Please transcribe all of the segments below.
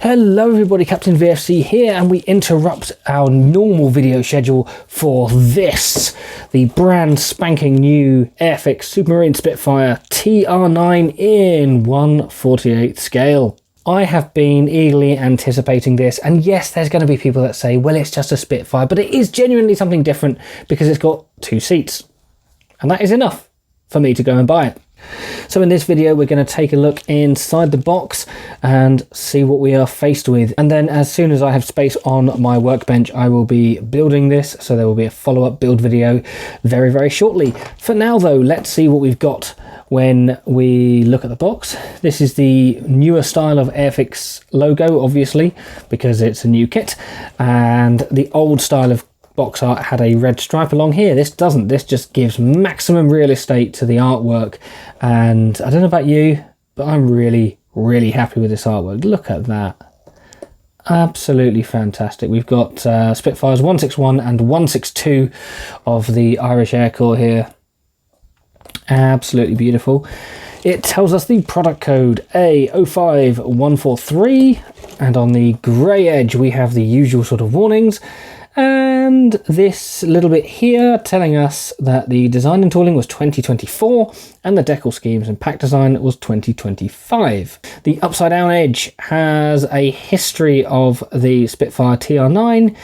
Hello everybody, Captain VFC here, and we interrupt our normal video schedule for this, the brand spanking new Airfix Submarine Spitfire TR9 in 1/48 scale. I have been eagerly anticipating this, and yes, there's going to be people that say, well, it's just a Spitfire, but it is genuinely something different because it's got 2 seats, and that is enough for me to go and buy it. So in this video we're going to take a look inside the box and see what we are faced with, and then as soon as I have space on my workbench I will be building this, so there will be a follow-up build video very shortly. For now though, let's see what we've got when we look at the box. This is the newer style of Airfix logo, obviously, because it's a new kit, and the old style of box art had a red stripe along here. This doesn't. This just gives maximum real estate to the artwork, and I don't know about you, but I'm really happy with this artwork. Look at that. Absolutely fantastic. We've got Spitfires 161 and 162 of the Irish Air Corps here. Absolutely beautiful. It tells us the product code A05143, and on the grey edge we have the usual sort of warnings, and this little bit here telling us that the design and tooling was 2024 and the decal schemes and pack design was 2025. The upside down edge has a history of the Spitfire TR9.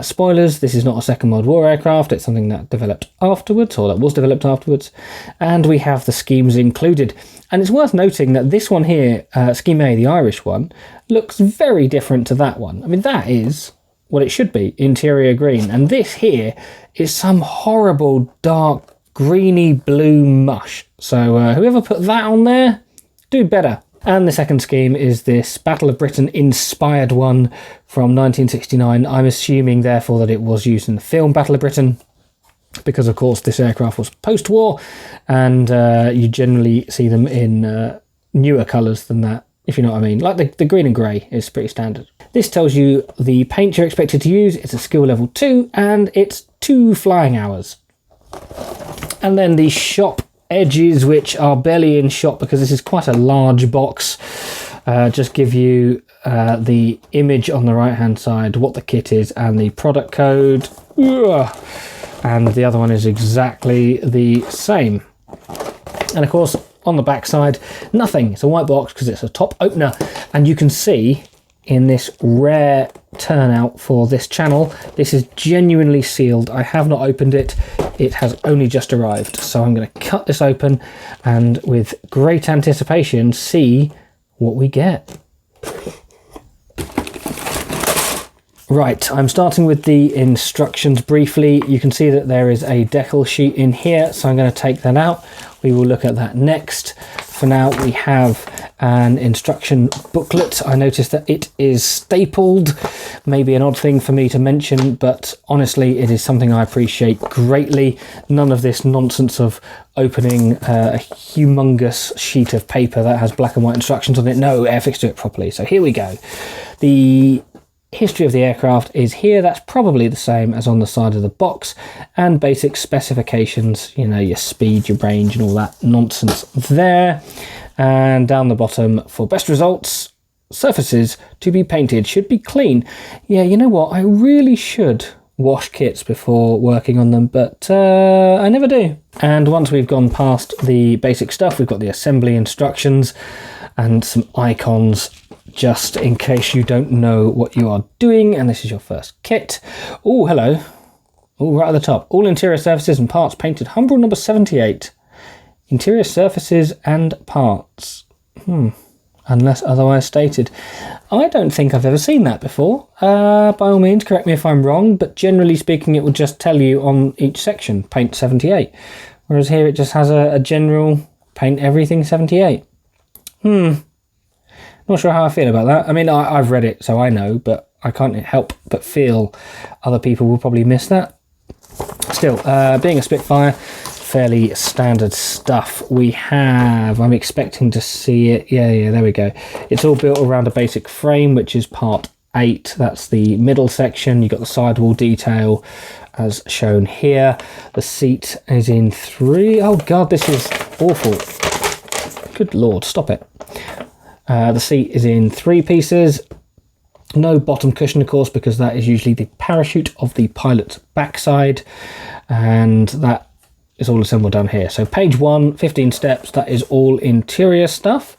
Spoilers, this is not a Second World War aircraft, it's something that developed afterwards, or that was developed afterwards, and we have the schemes included. And it's worth noting that this one here, Scheme A, the Irish one, looks very different to that one. I mean, that is what it should be, interior green, and this here is some horrible dark greeny blue mush. So whoever put that on there, do better. And the second scheme is this Battle of Britain inspired one from 1969. I'm assuming therefore that it was used in the film Battle of Britain, because of course this aircraft was post-war, and you generally see them in newer colours than that, if you know what I mean. Like the green and grey is pretty standard. This tells you the paint you're expected to use. It's a skill level 2 and it's 2 flying hours. And then the shop edges, which are barely in shot because this is quite a large box, just give you the image on the right hand side, what the kit is, and the product code. And the other one is exactly the same. And of course on the back side, nothing. It's a white box because it's a top opener, and you can see in this rare turnout for this channel, this is genuinely sealed. I have not opened it. It has only just arrived. So I'm going to cut this open and with great anticipation see what we get. Right, I'm starting with the instructions briefly. You can see that there is a decal sheet in here, so I'm going to take that out. We will look at that next. For now, we have an instruction booklet. I noticed that it is stapled. Maybe an odd thing for me to mention, but honestly, it is something I appreciate greatly. None of this nonsense of opening a humongous sheet of paper that has black and white instructions on it. No, Airfix do it properly. So here we go. The history of the aircraft is here. That's probably the same as on the side of the box, and basic specifications, you know, your speed, your range and all that nonsense there. And down the bottom, for best results, surfaces to be painted should be clean. Yeah, you know what, I really should wash kits before working on them, but I never do. And once we've gone past the basic stuff, we've got the assembly instructions and some icons just in case you don't know what you are doing, and this is your first kit. Oh, hello. Oh, right at the top. All interior surfaces and parts painted Humbrol number 78. Interior surfaces and parts. Unless otherwise stated. I don't think I've ever seen that before. By all means, correct me if I'm wrong, but generally speaking, it will just tell you on each section, paint 78. Whereas here it just has a general paint everything 78. Not sure how I feel about that. I mean, I've read it, so I know, but I can't help but feel other people will probably miss that. Still, being a Spitfire, fairly standard stuff. We have, I'm expecting to see it. Yeah, there we go. It's all built around a basic frame, which is part 8. That's the middle section. You've got the sidewall detail as shown here. The seat is in 3. Oh God, this is awful. Good Lord, stop it. The seat is in 3 pieces. No bottom cushion, of course, because that is usually the parachute of the pilot's backside, and that is all assembled down here. So page 1, 15 steps, that is all interior stuff.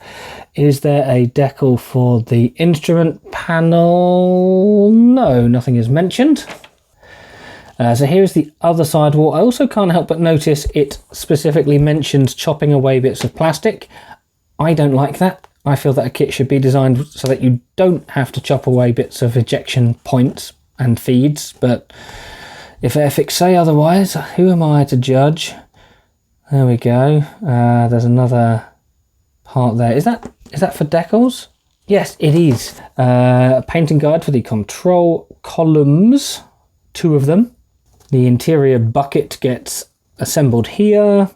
Is there a decal for the instrument panel? No, nothing is mentioned. So here's the other side wall. I also can't help but notice it specifically mentions chopping away bits of plastic. I don't like that. I feel that a kit should be designed so that you don't have to chop away bits of ejection points and feeds, but if Airfix say otherwise, who am I to judge? There we go. There's another part there. Is that for decals? Yes, it is. A painting guide for the control columns, 2 of them. The interior bucket gets assembled here.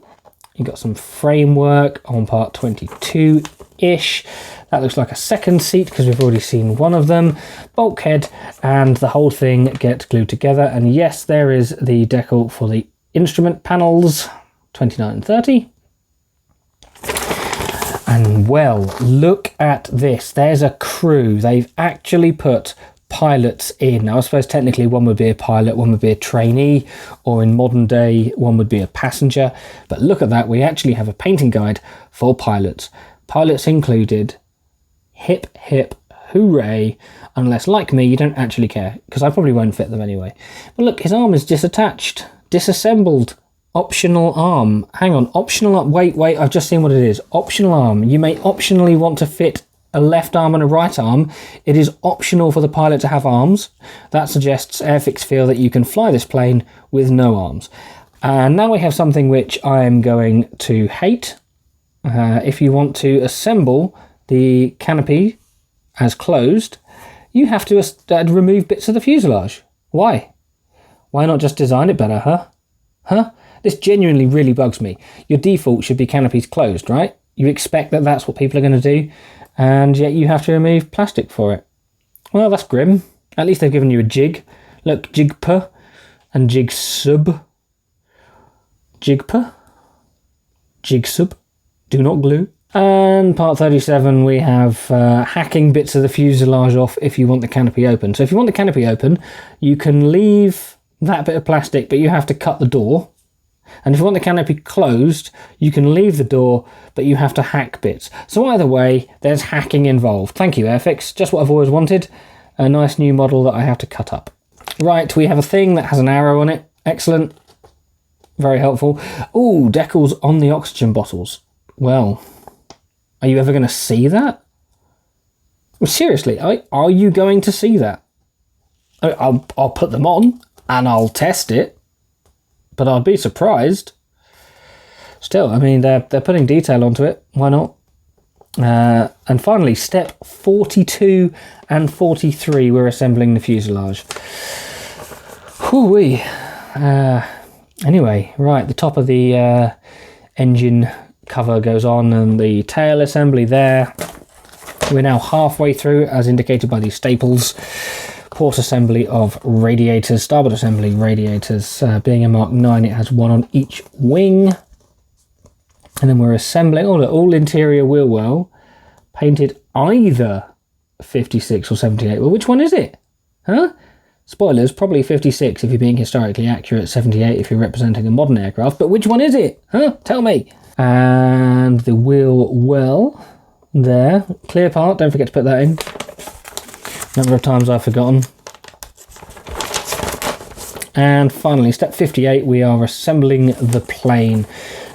You've got some framework on part 22-ish. That looks like a second seat because we've already seen one of them. Bulkhead, and the whole thing gets glued together. And yes, there is the decal for the instrument panels, 29 and 30. And well, look at this. There's a crew. They've actually put pilots in. Now, I suppose technically one would be a pilot, one would be a trainee, or in modern day, one would be a passenger. But look at that. We actually have a painting guide for pilots. Pilots included. Hip, hip, hooray. Unless, like me, you don't actually care, because I probably won't fit them anyway. But look, his arm is disattached, disassembled. Optional arm. Hang on, optional arm. Wait, I've just seen what it is. Optional arm. You may optionally want to fit a left arm and a right arm. It is optional for the pilot to have arms. That suggests Airfix feel that you can fly this plane with no arms. And now we have something which I am going to hate. If you want to assemble the canopy as closed, you have to remove bits of the fuselage. Why? Why not just design it better, huh? This genuinely really bugs me. Your default should be canopies closed, right? You expect that that's what people are going to do, and yet you have to remove plastic for it. Well, that's grim. At least they've given you a jig. Look, jigpa and jig sub. Jigpa, jig sub, do not glue. And part 37, we have hacking bits of the fuselage off if you want the canopy open. So if you want the canopy open, you can leave that bit of plastic, but you have to cut the door. And if you want the canopy closed, you can leave the door, but you have to hack bits. So either way, there's hacking involved. Thank you, Airfix. Just what I've always wanted. A nice new model that I have to cut up. Right, we have a thing that has an arrow on it. Excellent. Very helpful. Ooh, decals on the oxygen bottles. Well, are you ever going to see that? Well, seriously, are you going to see that? I'll put them on and I'll test it. But I'd be surprised. Still, I mean, they're putting detail onto it. Why not? And finally, step 42 and 43, we're assembling the fuselage. Whoo-wee. Anyway, right, the top of the engine cover goes on and the tail assembly there. We're now halfway through, as indicated by these staples. Port assembly of radiators, starboard assembly radiators. Being a Mark 9, it has one on each wing. And then we're assembling all interior wheel well, painted either 56 or 78. Well, which one is it? Huh? Spoilers, probably 56 if you're being historically accurate, 78 if you're representing a modern aircraft. But which one is it? Huh? Tell me. And the wheel well there. Clear part, don't forget to put that in. Number of times I've forgotten. And finally, step 58, we are assembling the plane.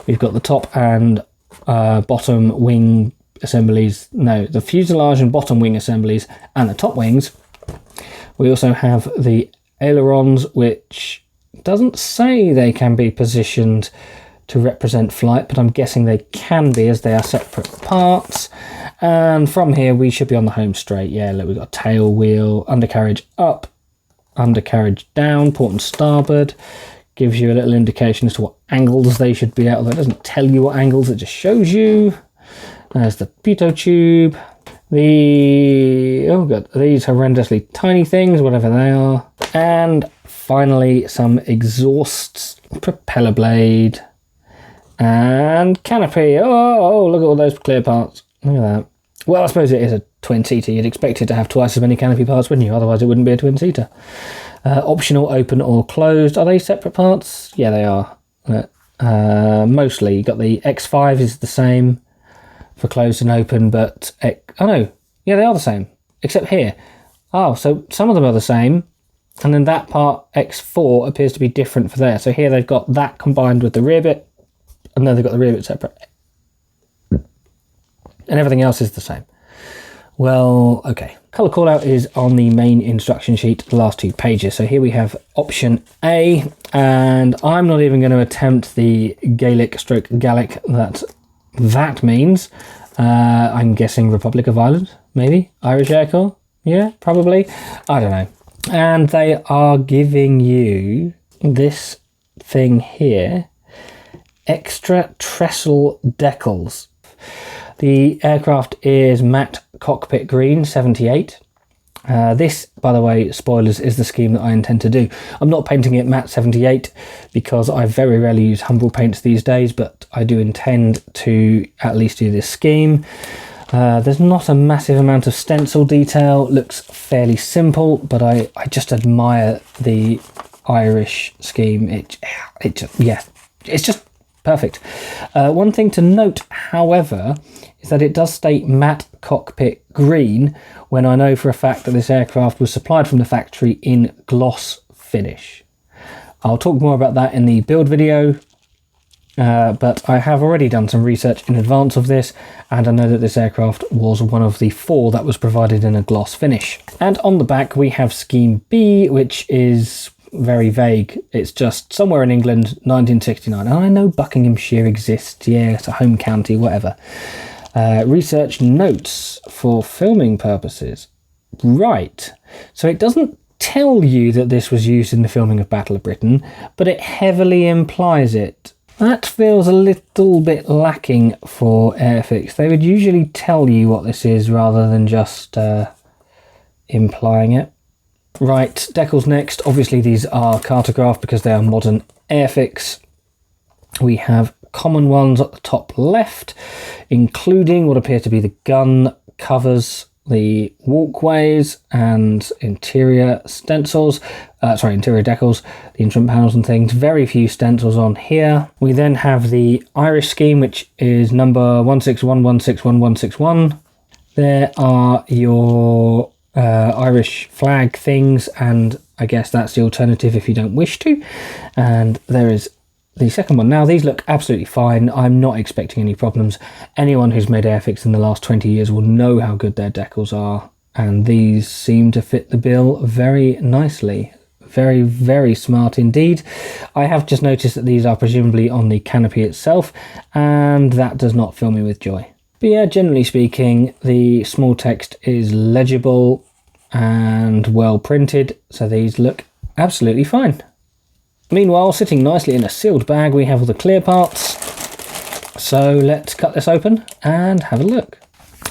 We've got the top and bottom wing assemblies. No, the fuselage and bottom wing assemblies and the top wings. We also have the ailerons, which doesn't say they can be positioned to represent flight, but I'm guessing they can be as they are separate parts. And from here we should be on the home straight. Yeah, look, we've got tail wheel, undercarriage up, undercarriage down, port and starboard. Gives you a little indication as to what angles they should be at, although it doesn't tell you what angles, it just shows you. There's the pitot tube. Oh god, these horrendously tiny things, whatever they are. And finally some exhausts, propeller blade, and canopy. Oh, look at all those clear parts. Look at that. Well, I suppose it is a twin-seater. You'd expect it to have twice as many canopy parts, wouldn't you? Otherwise it wouldn't be a twin-seater. Optional open or closed. Are they separate parts? Yeah, they are. Mostly. You got the X5 is the same for closed and open, but oh no, yeah, they are the same, except here. Oh, so some of them are the same, and then that part X4 appears to be different for there. So here they've got that combined with the rear bit, and then they've got the rear bit separate, and everything else is the same. Well, okay. Colour callout is on the main instruction sheet, the last 2 pages. So here we have option A, and I'm not even going to attempt the Gaelic stroke Gallic that means. I'm guessing Republic of Ireland, maybe? Irish Air Corps? Yeah, probably. I don't know. And they are giving you this thing here, extra trestle decals. The aircraft is matte cockpit green 78. This, by the way, spoilers, is the scheme that I intend to do. I'm not painting it matte 78 because I very rarely use Humbrol paints these days, but I do intend to at least do this scheme. There's not a massive amount of stencil detail, looks fairly simple, but I just admire the Irish scheme. It's just perfect. One thing to note, however, is that it does state matte cockpit green when I know for a fact that this aircraft was supplied from the factory in gloss finish. I'll talk more about that in the build video, but I have already done some research in advance of this, and I know that this aircraft was one of the 4 that was provided in a gloss finish. And on the back we have scheme B, which is very vague. It's just somewhere in England, 1969. And I know Buckinghamshire exists, yeah, it's a home county, whatever. Research notes for filming purposes. Right, so it doesn't tell you that this was used in the filming of Battle of Britain, but it heavily implies it. That feels a little bit lacking for Airfix. They would usually tell you what this is rather than just implying it. Right, decals next. Obviously these are cartograph because they are modern Airfix. We have common ones at the top left, including what appear to be the gun covers, the walkways and interior stencils, interior decals, the instrument panels and things. Very few stencils on here. We then have the Irish scheme, which is number 161161161. There are your Irish flag things, and I guess that's the alternative if you don't wish to. And there is the second one. Now these look absolutely fine. I'm not expecting any problems. Anyone who's made Airfix in the last 20 years will know how good their decals are, and these seem to fit the bill very nicely. Very, very smart indeed. I have just noticed that these are presumably on the canopy itself, and that does not fill me with joy. But yeah, generally speaking, the small text is legible and well printed, so these look absolutely fine. Meanwhile, sitting nicely in a sealed bag, we have all the clear parts. So let's cut this open and have a look.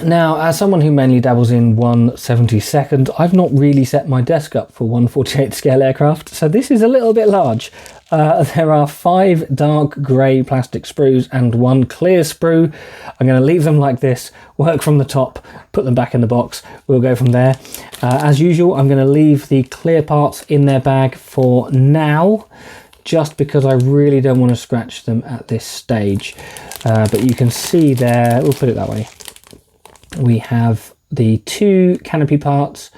Now, as someone who mainly dabbles in 1/72, I've not really set my desk up for 1/48 scale aircraft, so this is a little bit large. There are 5 dark grey plastic sprues and 1 clear sprue. I'm going to leave them like this, work from the top, put them back in the box. We'll go from there. As usual, I'm going to leave the clear parts in their bag for now, just because I really don't want to scratch them at this stage. But you can see there, we'll put it that way. We have the 2 canopy parts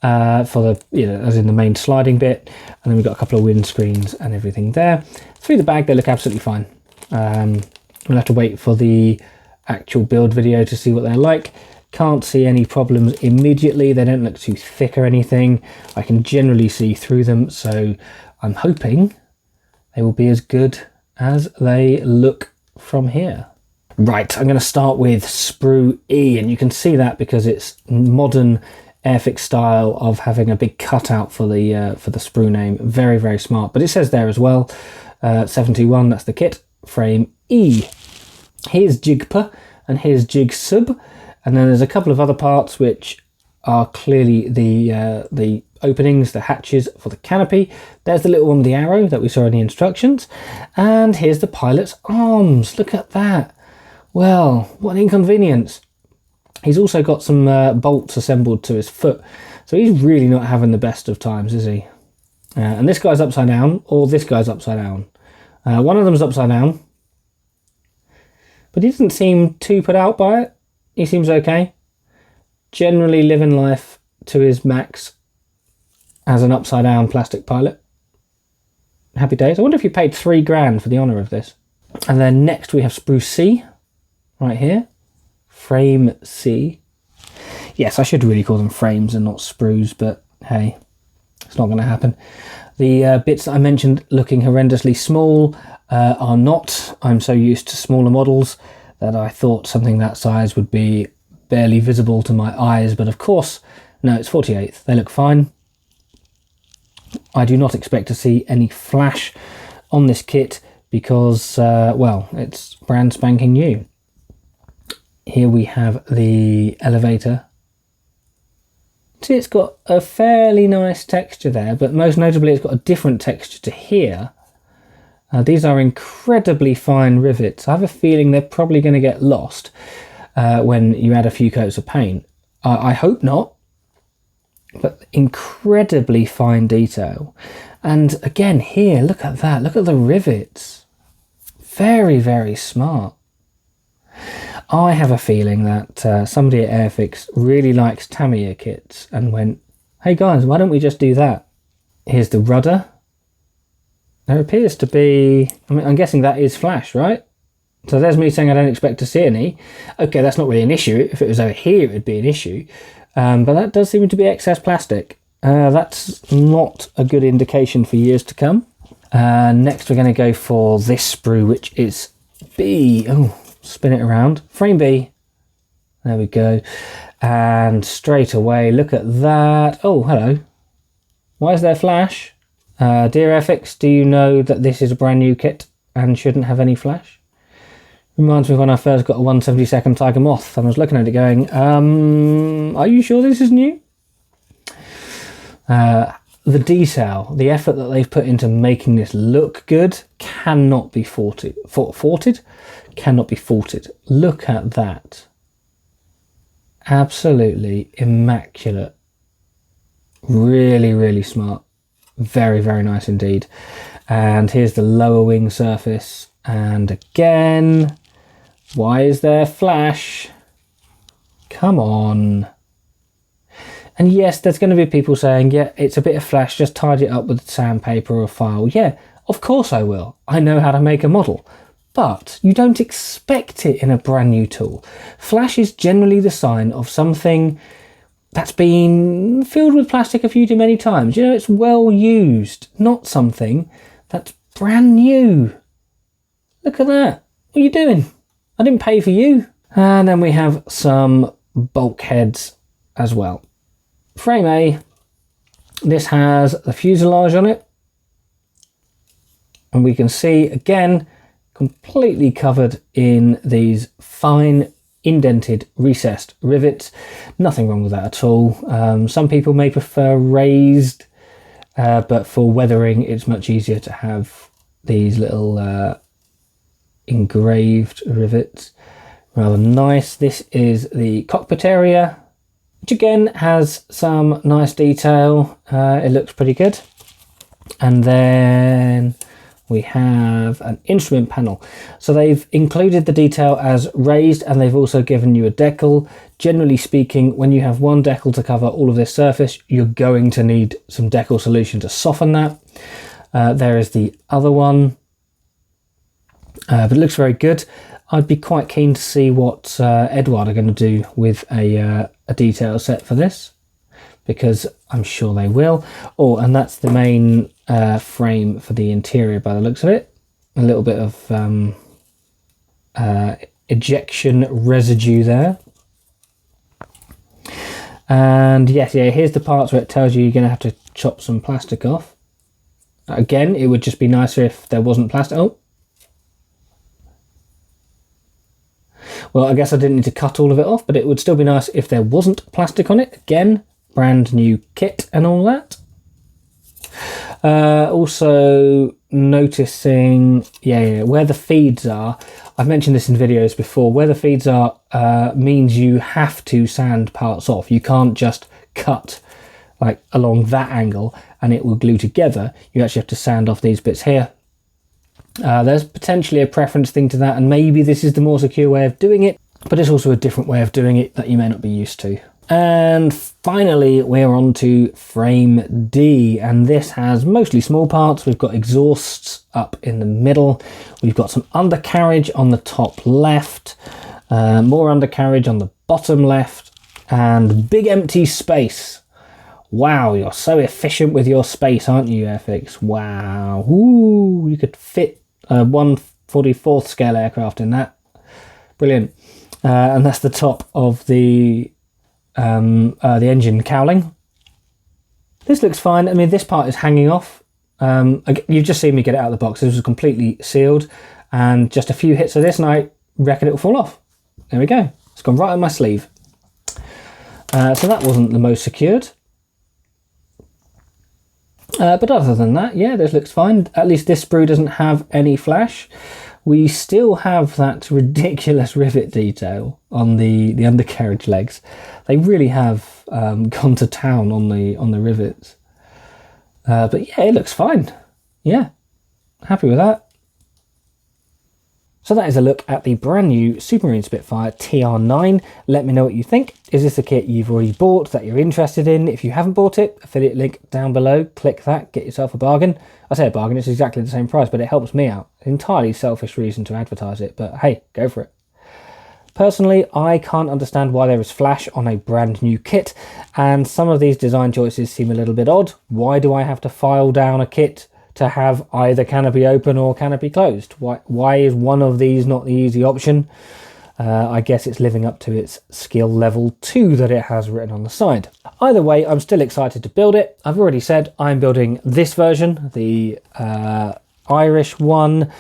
for the, as in the main sliding bit, and then we've got a couple of windscreens and everything there. Through the bag, they look absolutely fine. We'll have to wait for the actual build video to see what they're like. Can't see any problems immediately. They don't look too thick or anything. I can generally see through them, so I'm hoping they will be as good as they look from here. Right, I'm going to start with sprue E, and you can see that because it's modern Airfix style of having a big cutout for the sprue name. Very, very smart. But it says there as well, 721, that's the kit, frame E. Here's jigpa and here's jig sub, and then there's a couple of other parts which are clearly the openings, the hatches for the canopy. There's the little one with the arrow that we saw in the instructions, and here's the pilot's arms. Look at that. Well, what an inconvenience. He's also got some bolts assembled to his foot, so he's really not having the best of times, is he? And this guy's upside down, or this guy's upside down. One of them's upside down, but he doesn't seem too put out by it. He seems okay. Generally living life to his max as an upside down plastic pilot. Happy days. I wonder if you paid £3 for the honour of this. And then next we have Sprue C, right here. Frame C. Yes, I should really call them frames and not sprues, but hey, it's not going to happen. The bits that I mentioned looking horrendously small are not. I'm so used to smaller models that I thought something that size would be barely visible to my eyes, but of course, no, it's 48th. They look fine. I do not expect to see any flash on this kit because, well, it's brand spanking new. Here we have the elevator. See, it's got a fairly nice texture there, but most notably it's got a different texture to here. These are incredibly fine rivets. I have a feeling they're probably going to get lost when you add a few coats of paint. I hope not, but incredibly fine detail. And again, here, look at that. Look at the rivets. Very, very smart. I have a feeling that somebody at Airfix really likes Tamiya kits and went, hey guys, why don't we just do that? Here's the rudder. There appears to be, I mean, I'm guessing that is flash, right? So there's me saying I don't expect to see any. Okay, that's not really an issue. If it was over here, it would be an issue. But that does seem to be excess plastic. That's not a good indication for years to come. Next, we're going to go for this sprue, which is B. Oh, spin it around. Frame B. There we go. And straight away, look at that. Oh, hello. Why is there flash? Dear Airfix, do you know that this is a brand new kit and shouldn't have any flash? Reminds me of when I first got a 1/72 Tiger Moth and I was looking at it going, are you sure this is new? The detail, the effort that they've put into making this look good cannot be faulted. Cannot be faulted. Look at that. Absolutely immaculate. Really, really smart. Very, very nice indeed. And here's the lower wing surface. And again, why is there flash? Come on. And yes, there's going to be people saying, yeah, it's a bit of flash, just tidy it up with sandpaper or a file. Yeah, of course I will. I know how to make a model. But you don't expect it in a brand new tool. Flash is generally the sign of something that's been filled with plastic a few too many times. You know, it's well used, not something that's brand new. Look at that. What are you doing? I didn't pay for you. And then we have some bulkheads as well. Frame A, this has the fuselage on it. And we can see, again, completely covered in these fine indented recessed rivets. Nothing wrong with that at all. Some people may prefer raised, but for weathering it's much easier to have these little engraved rivets. Rather nice. This is the cockpit area, which again has some nice detail. It looks pretty good. And then we have an instrument panel. So they've included the detail as raised and they've also given you a decal. Generally speaking, when you have one decal to cover all of this surface, you're going to need some decal solution to soften that. There is the other one, but it looks very good. I'd be quite keen to see what Edward are going to do with a detail set for this, because I'm sure they will. Oh, and that's the main frame for the interior by the looks of it. A little bit of ejection residue there. And yes, yeah, here's the parts where it tells you you're going to have to chop some plastic off. Again, it would just be nicer if there wasn't plastic. Oh. Well, I guess I didn't need to cut all of it off, but it would still be nice if there wasn't plastic on it. Again, brand new kit and all that. Also noticing, where the feeds are. I've mentioned this in videos before. Where the feeds are means you have to sand parts off. You can't just cut like along that angle and it will glue together. You actually have to sand off these bits here. There's potentially a preference thing to that, and maybe this is the more secure way of doing it, but it's also a different way of doing it that you may not be used to. And finally, we're on to frame D, and this has mostly small parts. We've got exhausts up in the middle. We've got some undercarriage on the top left, more undercarriage on the bottom left, and big empty space. Wow, you're so efficient with your space, aren't you, Airfix? Wow. Ooh, you could fit a 1/44th scale aircraft in that. Brilliant. And that's the top of the engine cowling. This looks fine. I mean, this part is hanging off. You've just seen me get it out of the box. This was completely sealed, and just a few hits of this and I reckon it will fall off. There we go. It's gone right on my sleeve. So that wasn't the most secured. But other than that, yeah, this looks fine. At least this sprue doesn't have any flash. We still have that ridiculous rivet detail on the undercarriage legs. They really have gone to town on the rivets. But yeah, it looks fine. Yeah, happy with that. So that is a look at the brand new Supermarine Spitfire TR9. Let me know what you think. Is this a kit you've already bought that you're interested in? If you haven't bought it, affiliate link down below. Click that, get yourself a bargain. I say a bargain, it's exactly the same price, but it helps me out. Entirely selfish reason to advertise it, but hey, go for it. Personally, I can't understand why there is flash on a brand new kit, and some of these design choices seem a little bit odd. Why do I have to file down a kit to have either canopy open or canopy closed? Why is one of these not the easy option? I guess it's living up to its skill level 2 that it has written on the side. Either way, I'm still excited to build it. I've already said I'm building this version, the Irish one.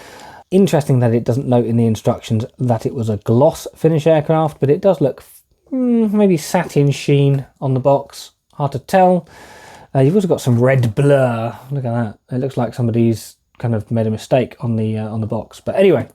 Interesting that it doesn't note in the instructions that it was a gloss finish aircraft, but it does look maybe satin sheen on the box. Hard to tell. You've also got some red blur. Look at that. It looks like somebody's kind of made a mistake on the box. But anyway,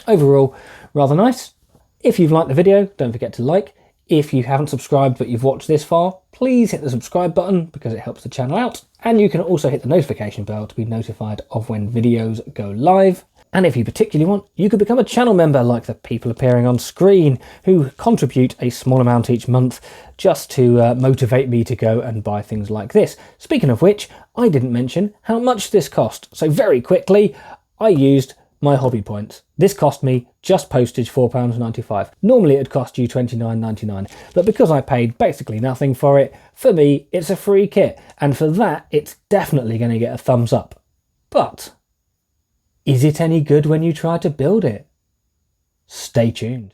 overall, rather nice. If you've liked the video, don't forget to like. If you haven't subscribed but you've watched this far, please hit the subscribe button because it helps the channel out. And you can also hit the notification bell to be notified of when videos go live. And if you particularly want, you could become a channel member like the people appearing on screen who contribute a small amount each month just to motivate me to go and buy things like this. Speaking of which, I didn't mention how much this cost. So very quickly, I used my hobby points. This cost me just postage £4.95. Normally it'd cost you £29.99, but because I paid basically nothing for it, for me, it's a free kit. And for that, it's definitely going to get a thumbs up. But is it any good when you try to build it? Stay tuned.